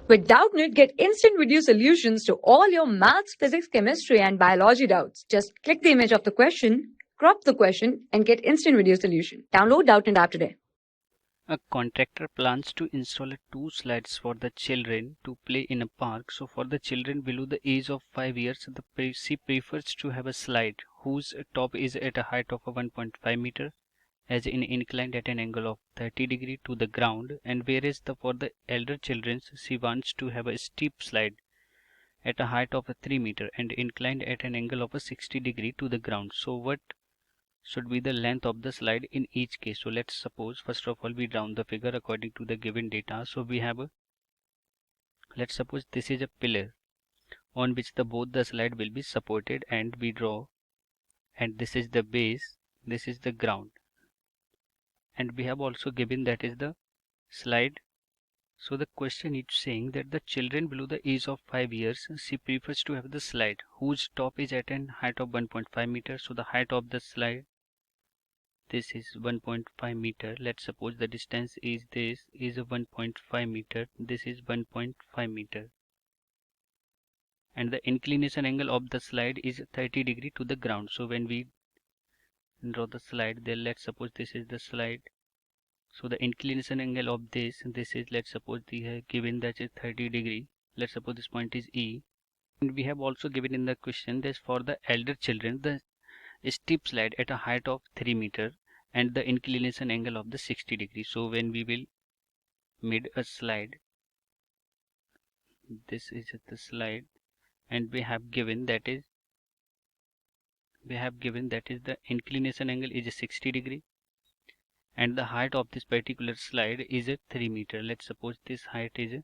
With Doubtnut, get instant video solutions to all your maths, physics, chemistry, and biology doubts. Just click the image of the question, crop the question, and get instant video solution. Download Doubtnut app today. A contractor plans to install two slides for the children to play in a park. So for the children below the age of 5 years, she prefers to have a slide whose top is at a height of 1.5 meter as in inclined at an angle of 30 degree to the ground, and whereas for the elder children she wants to have a steep slide at a height of 3 meter and inclined at an angle of 60 degree to the ground. So what should be the length of the slide in each case? So let's suppose first of all we draw the figure according to the given data. So we have let's suppose this is a pillar on which both the slide will be supported, and we draw, and this is the base, this is the ground, and we have also given that is the slide. So the question is saying that the children below the age of 5 years, she prefers to have the slide whose top is at an height of 1.5 meter. So the height of the slide, this is 1.5 meter. Let's suppose the distance is this is 1.5 meter, this is 1.5 meter, and the inclination angle of the slide is 30 degree to the ground. So when we draw the slide, then let's suppose this is the slide. So the inclination angle of this is, let's suppose the given that is 30 degree. Let's suppose this point is E. And we have also given in the question that for the elder children, the steep slide at a height of 3 meter and the inclination angle of the 60 degree. So when we will made a slide, this is the slide, and we have given that is the inclination angle is 60 degree and the height of this particular slide is 3 meter. Let's suppose this height is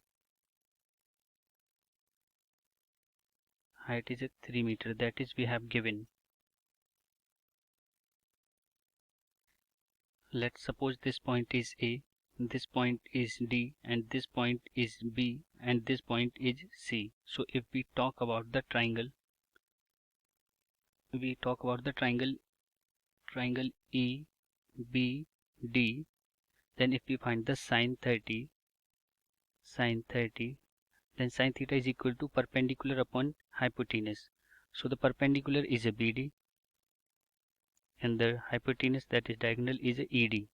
3 meter, that is we have given. Let's suppose this point is A, this point is D, and this point is B, and this point is C. So if we talk about the triangle, triangle E B D, then if we find the sine 30, then sine theta is equal to perpendicular upon hypotenuse. So the perpendicular is a BD and the hypotenuse, that is diagonal, is a ED.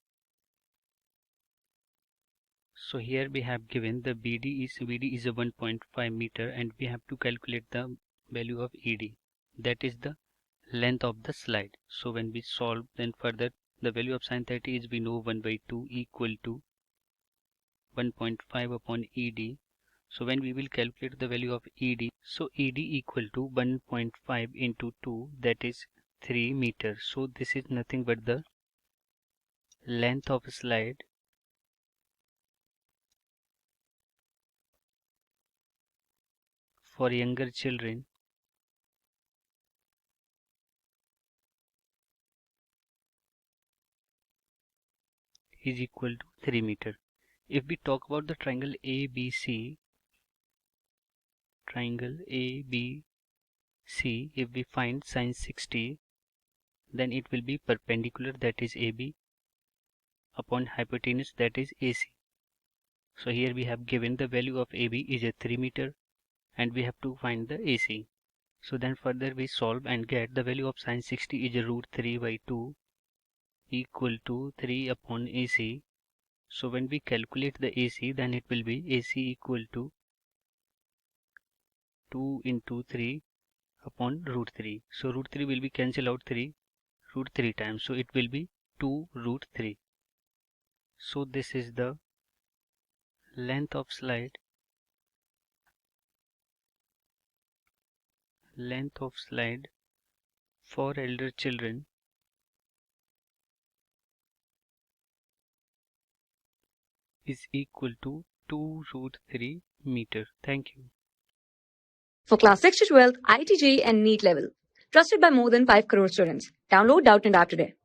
So here we have given the BD is a 1.5 meter, and we have to calculate the value of ED, that is the length of the slide. So when we solve, then further the value of sine 30 is, we know, 1/2 equal to 1.5 upon ED. So when we will calculate the value of ED, so ED equal to 1.5 into 2, that is 3 meters. So this is nothing but the length of a slide for younger children is equal to 3 meter. If we talk about the triangle ABC, if we find sine 60, then it will be perpendicular, that is AB, upon hypotenuse, that is AC. So here we have given the value of AB is a 3 meter and we have to find the AC. So then further we solve and get the value of sine 60 is a √3/2 equal to 3 upon AC. So when we calculate the AC, then it will be AC equal to 2 into 3 upon √3. So √3 will be cancel out √3 times. So it will be 2√3. So this is the length of slide for elder children is equal to 2√3 meter. Thank you. For class 6 to 12, IIT JEE and NEET level. Trusted by more than 5 crore students. Download Doubtnut app today.